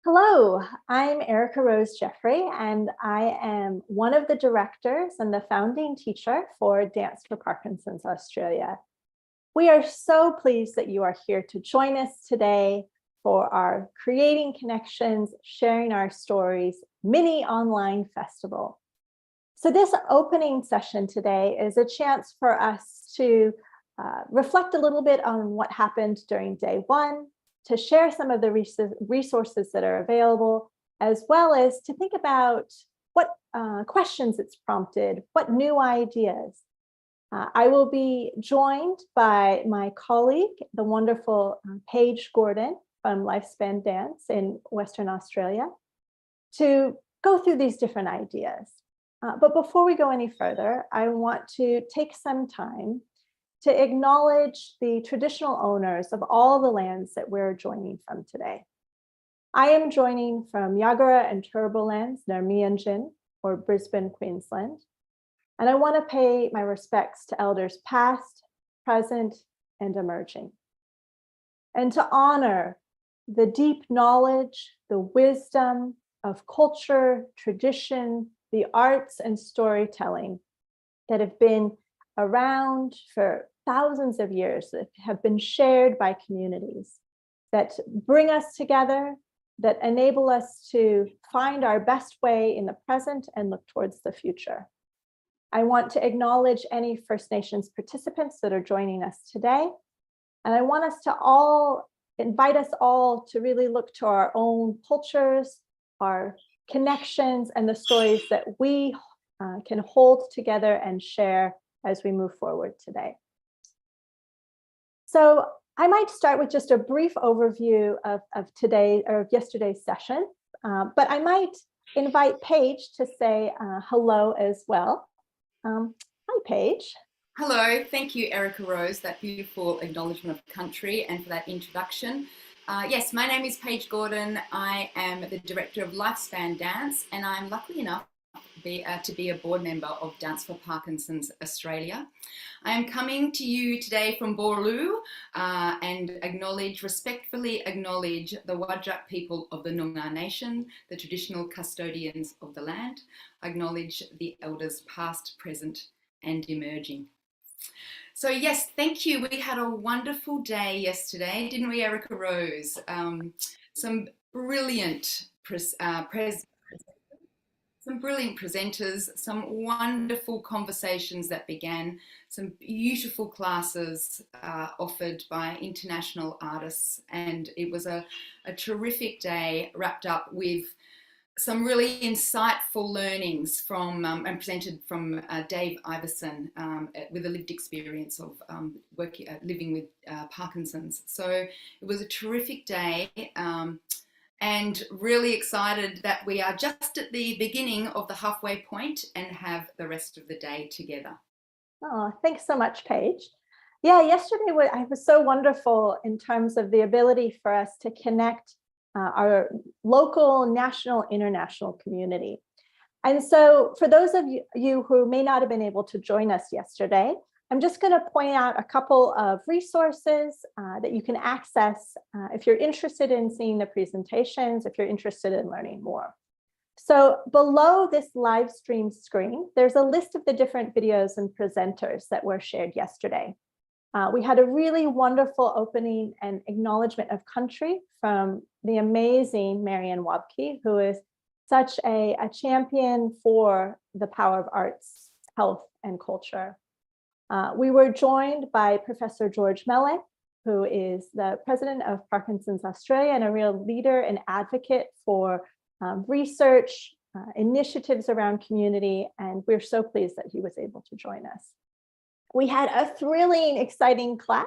Hello, I'm Erica Rose Jeffrey, and I am one of the directors and the founding teacher for Dance for Parkinson's Australia. We are so pleased that you are here to join us today for our Creating Connections, Sharing Our Stories mini online festival. So this opening session today is a chance for us to reflect a little bit on what happened during day one, to share some of the resources that are available, as well as to think about what questions it's prompted, what new ideas. I will be joined by my colleague, the wonderful Paige Gordon from Lifespan Dance in Western Australia, to go through these different ideas. But before we go any further, I want to take some time to acknowledge the traditional owners of all the lands that we're joining from today. I am joining from Yagara and Turrbal lands near Meanjin, or Brisbane, Queensland. And I want to pay my respects to elders past, present, and emerging. And to honor the deep knowledge, the wisdom of culture, tradition, the arts and storytelling that have been around for thousands of years, that have been shared by communities, that bring us together, that enable us to find our best way in the present and look towards the future. I want to acknowledge any First Nations participants that are joining us today. And I want us to invite us all to really look to our own cultures, our connections, and the stories that we can hold together and share as we move forward today. So I might start with just a brief overview of yesterday's session, but I might invite Paige to say hello as well. Hi, Paige. Hello, thank you, Erica Rose, that beautiful acknowledgement of country and for that introduction. Yes, my name is Paige Gordon. I am the director of Lifespan Dance, and I'm lucky enough to be a board member of Dance for Parkinson's Australia. I am coming to you today from Boorloo and respectfully acknowledge the Wadjuk people of the Noongar Nation, the traditional custodians of the land. I acknowledge the elders past, present, and emerging. So yes, thank you. We had a wonderful day yesterday, didn't we, Erica Rose? Some brilliant presenters, some wonderful conversations that began, some beautiful classes offered by international artists, and it was a terrific day wrapped up with some really insightful learnings from and presented from Dave Iverson with a lived experience of living with Parkinson's. So it was a terrific day. And really excited that we are just at the beginning of the halfway point and have the rest of the day together. Oh, thanks so much, Paige. Yeah, yesterday it was so wonderful in terms of the ability for us to connect our local, national, international community. And so for those of you who may not have been able to join us yesterday, I'm just going to point out a couple of resources that you can access if you're interested in seeing the presentations, if you're interested in learning more. So below this live stream screen, there's a list of the different videos and presenters that were shared yesterday. We had a really wonderful opening and acknowledgement of country from the amazing Marian Wabke, who is such a champion for the power of arts, health, and culture. We were joined by Professor George Mellon, who is the president of Parkinson's Australia and a real leader and advocate for research, initiatives around community, and we're so pleased that he was able to join us. We had a thrilling, exciting class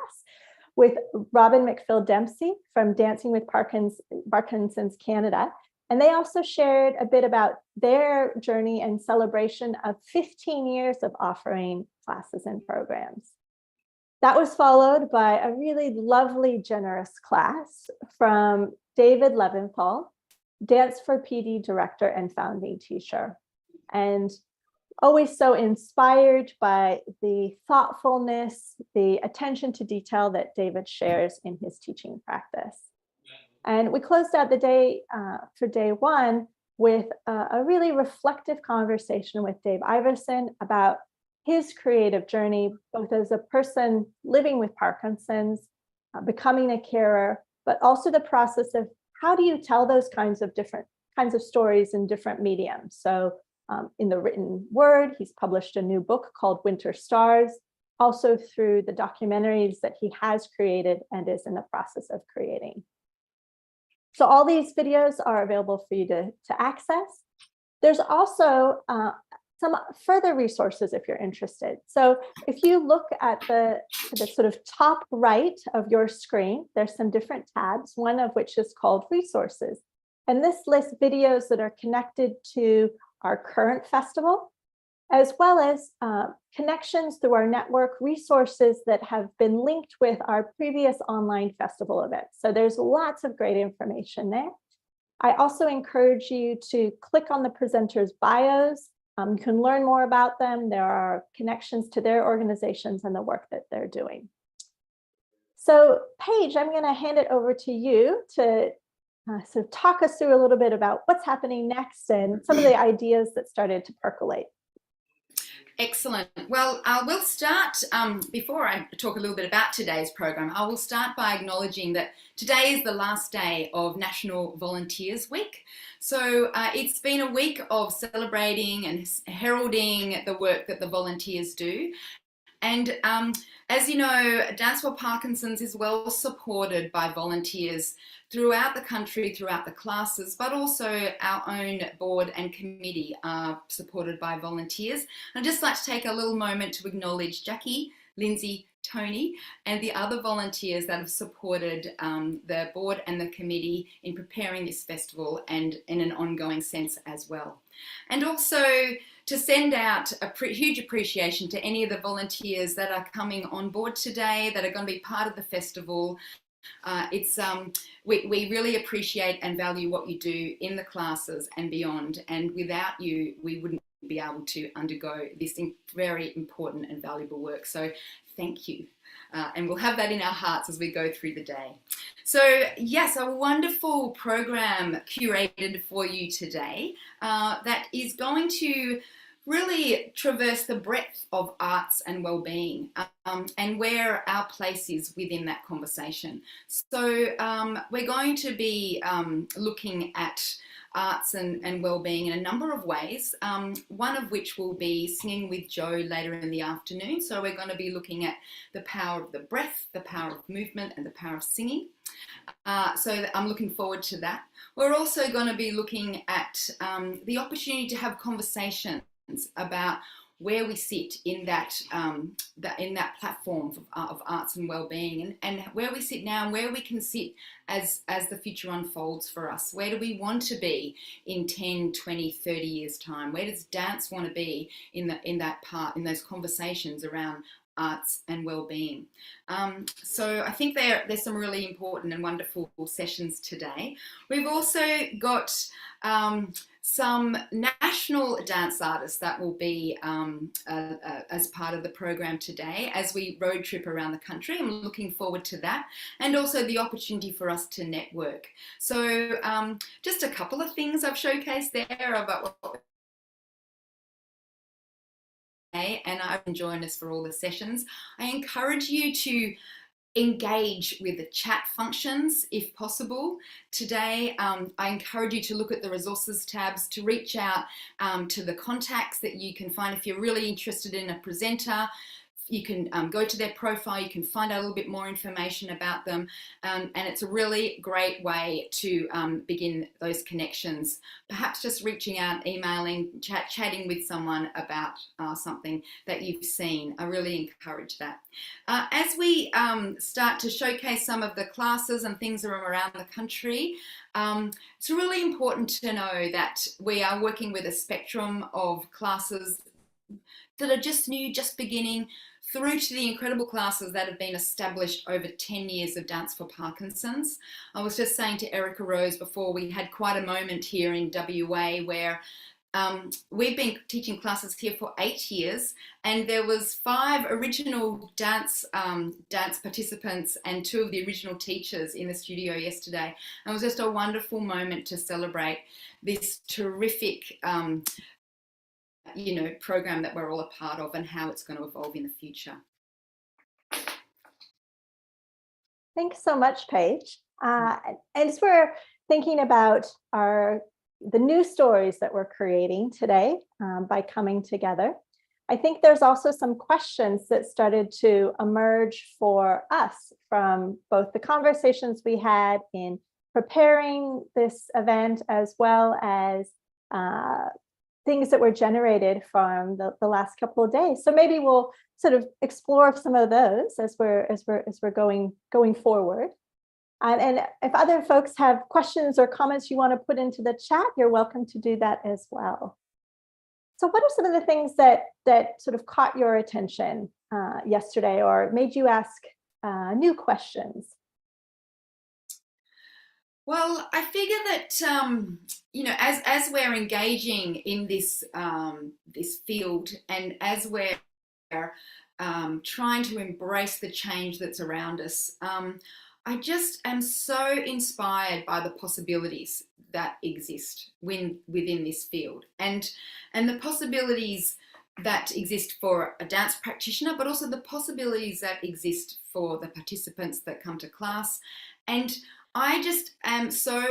with Robin McPhil Dempsey from Dancing with Parkinson's Canada. And they also shared a bit about their journey and celebration of 15 years of offering classes and programs. That was followed by a really lovely, generous class from David Leventhal, Dance for PD director and founding teacher. And always so inspired by the thoughtfulness, the attention to detail that David shares in his teaching practice. And we closed out the day for day one with a really reflective conversation with Dave Iverson about his creative journey, both as a person living with Parkinson's, becoming a carer, but also the process of how do you tell those kinds of different kinds of stories in different mediums. So in the written word, he's published a new book called Winter Stars, also through the documentaries that he has created and is in the process of creating. So all these videos are available for you to access. There's also some further resources if you're interested. So if you look at the sort of top right of your screen, there's some different tabs, one of which is called resources. And this lists videos that are connected to our current festival, as well as connections through our network, resources that have been linked with our previous online festival events. So there's lots of great information there. I also encourage you to click on the presenters' bios. You can learn more about them. There are connections to their organizations and the work that they're doing. So Paige, I'm going to hand it over to you to sort of talk us through a little bit about what's happening next and some of the ideas that started to percolate. Excellent. Well, we'll start, before I talk a little bit about today's program, I will start by acknowledging that today is the last day of National Volunteers Week. So it's been a week of celebrating and heralding the work that the volunteers do. And as you know, Dance for Parkinson's is well supported by volunteers throughout the country, throughout the classes, but also our own board and committee are supported by volunteers. I'd just like to take a little moment to acknowledge Jackie, Lindsay, Tony, and the other volunteers that have supported the board and the committee in preparing this festival and in an ongoing sense as well. And also to send out a huge appreciation to any of the volunteers that are coming on board today, that are going to be part of the festival. We really appreciate and value what you do in the classes and beyond, and without you we wouldn't be able to undergo this very important and valuable work. So thank you, and we'll have that in our hearts as we go through the day. So yes, a wonderful program curated for you today that is going to really traverse the breadth of arts and well-being and where our place is within that conversation. So we're going to be looking at arts and well-being in a number of ways, one of which will be Singing with Joe later in the afternoon. So we're going to be looking at the power of the breath, the power of movement, and the power of singing. So I'm looking forward to that. We're also going to be looking at the opportunity to have conversations about where we sit in that platform of arts and well-being, and where we sit now and where we can sit as the future unfolds for us. Where do we want to be in 10, 20, 30 years time? Where does dance want to be in those conversations around arts and well-being? So I think there's some really important and wonderful sessions today. We've also got some national dance artists that will be as part of the program today as we road trip around the country. I'm looking forward to that, and also the opportunity for us to network. So just a couple of things I've showcased there about what and I've been joining us for all the sessions. I encourage you to engage with the chat functions if possible. Today, I encourage you to look at the resources tabs, to reach out to the contacts that you can find. If you're really interested in a presenter, you can go to their profile, you can find out a little bit more information about them, and it's a really great way to begin those connections. Perhaps just reaching out, emailing, chatting with someone about something that you've seen. I really encourage that. As we start to showcase some of the classes and things that are around the country, it's really important to know that we are working with a spectrum of classes that are just new, just beginning, through to the incredible classes that have been established over 10 years of Dance for Parkinson's. I was just saying to Erica Rose before, we had quite a moment here in WA where we've been teaching classes here for 8 years, and there was 5 original dance participants and 2 of the original teachers in the studio yesterday. And it was just a wonderful moment to celebrate this terrific program that we're all a part of and how it's going to evolve in the future. Thanks so much, Paige. And as we're thinking about the new stories that we're creating today by coming together, I think there's also some questions that started to emerge for us from both the conversations we had in preparing this event, as well as things that were generated from the last couple of days. So maybe we'll sort of explore some of those as we're going forward. And if other folks have questions or comments you want to put into the chat, you're welcome to do that as well. So what are some of the things that sort of caught your attention yesterday or made you ask new questions? Well, I figure that as we're engaging in this this field, and as we're trying to embrace the change that's around us, I just am so inspired by the possibilities that exist within this field, and the possibilities that exist for a dance practitioner, but also the possibilities that exist for the participants that come to class. And I just am so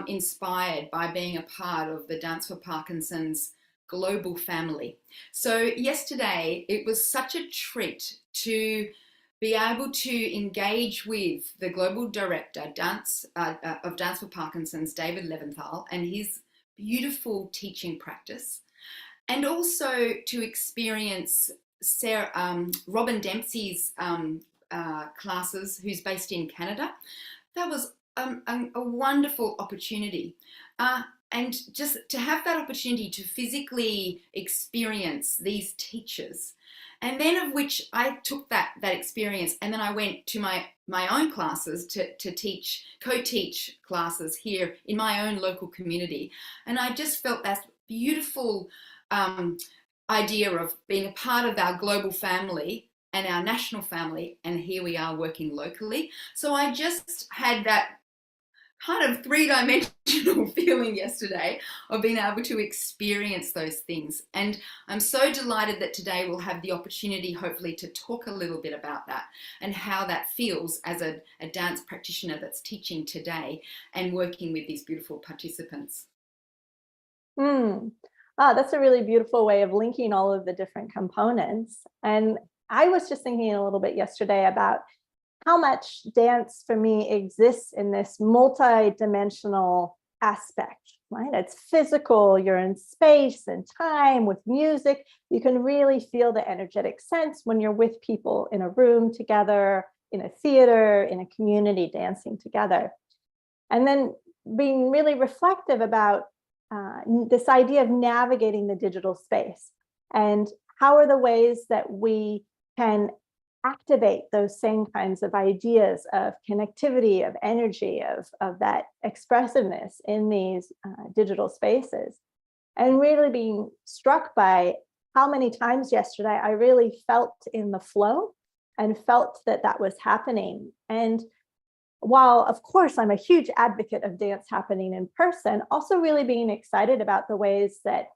inspired by being a part of the Dance for Parkinson's global family. So yesterday, it was such a treat to be able to engage with the global director of Dance for Parkinson's, David Leventhal, and his beautiful teaching practice, and also to experience Robin Dempsey's classes, who's based in Canada. That was a wonderful opportunity. And just to have that opportunity to physically experience these teachers, and then of which I took that experience, and then I went to my own classes to co-teach classes here in my own local community. And I just felt that beautiful idea of being a part of our global family and our national family, and here we are working locally. So I just had that kind of 3-dimensional feeling yesterday of being able to experience those things. And I'm so delighted that today we'll have the opportunity, hopefully, to talk a little bit about that and how that feels as a dance practitioner that's teaching today and working with these beautiful participants. That's a really beautiful way of linking all of the different components. And I was just thinking a little bit yesterday about how much dance for me exists in this multi-dimensional aspect, right? It's physical, you're in space and time with music. You can really feel the energetic sense when you're with people in a room together, in a theater, in a community dancing together. And then being really reflective about this idea of navigating the digital space, and how are the ways that we can activate those same kinds of ideas of connectivity, of energy, of that expressiveness in these digital spaces. And really being struck by how many times yesterday I really felt in the flow and felt that that was happening. And while, of course, I'm a huge advocate of dance happening in person, also really being excited about the ways that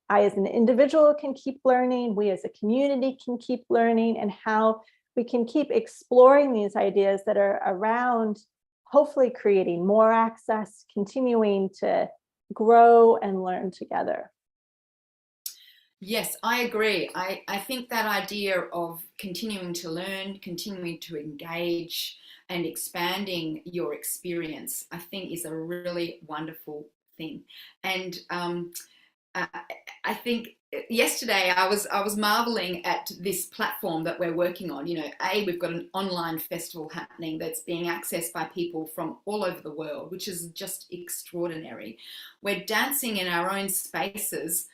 I as an individual can keep learning, we as a community can keep learning, and how we can keep exploring these ideas that are around, hopefully creating more access, continuing to grow and learn together. Yes, I agree. I think that idea of continuing to learn, continuing to engage, and expanding your experience, I think is a really wonderful thing. And I think yesterday I was marveling at this platform that we're working on. You know, we've got an online festival happening that's being accessed by people from all over the world, which is just extraordinary. We're dancing in our own spaces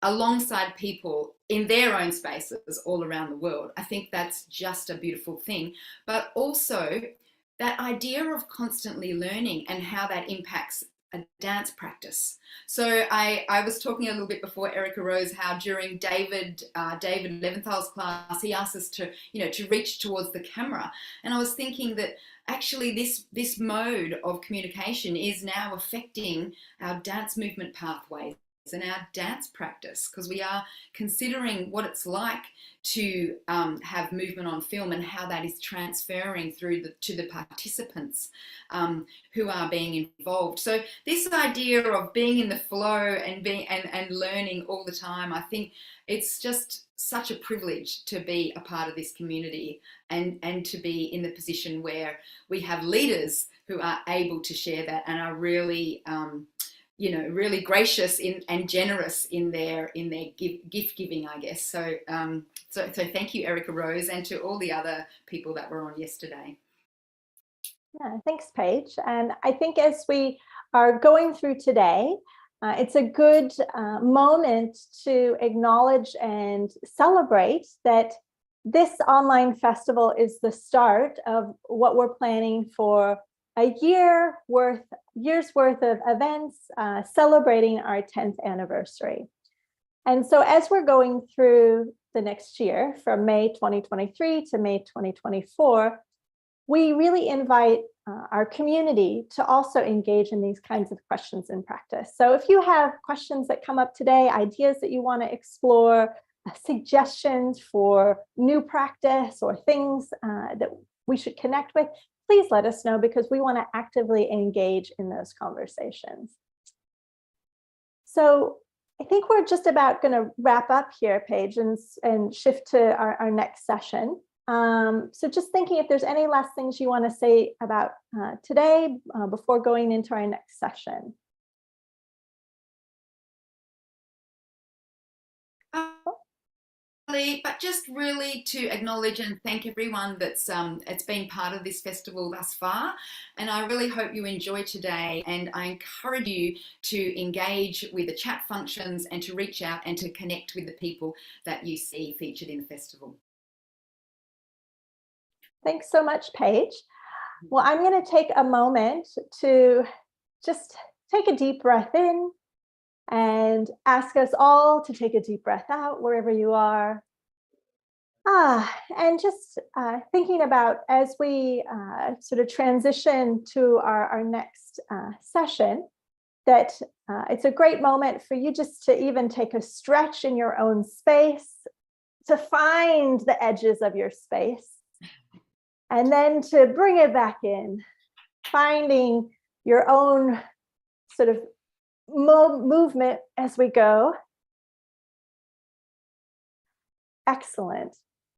alongside people in their own spaces all around the world. I think that's just a beautiful thing. But also that idea of constantly learning and how that impacts a dance practice. So I was talking a little bit before, Erica Rose, how during David Leventhal's class, he asked us to, to reach towards the camera. And I was thinking that actually this mode of communication is now affecting our dance movement pathways and our dance practice, because we are considering what it's like to have movement on film and how that is transferring through to the participants who are being involved. So this idea of being in the flow and learning all the time, I think it's just such a privilege to be a part of this community and to be in the position where we have leaders who are able to share that and are really really gracious and generous in their gift giving, I guess. So so thank you, Erica Rose, and to all the other people that were on yesterday. Yeah, thanks, Paige. And I think as we are going through today, it's a good moment to acknowledge and celebrate that this online festival is the start of what we're planning for a year's worth of events celebrating our 10th anniversary. And so as we're going through the next year, from May 2023 to May 2024, we really invite our community to also engage in these kinds of questions in practice. So if you have questions that come up today, ideas that you want to explore, suggestions for new practice or things that we should connect with, please let us know, because we want to actively engage in those conversations. So I think we're just about going to wrap up here, Paige, and shift to our next session. So just thinking if there's any last things you want to say about today before going into our next session. But just really to acknowledge and thank everyone that's it's been part of this festival thus far, and I really hope you enjoy today, and I encourage you to engage with the chat functions and to reach out and to connect with the people that you see featured in the festival. Thanks so much, Paige. Well, I'm going to take a moment to just take a deep breath in and ask us all to take a deep breath out wherever you are. And just thinking about as we sort of transition to our next session, that it's a great moment for you just to even take a stretch in your own space, to find the edges of your space, and then to bring it back in, finding your own sort of movement as we go. Excellent.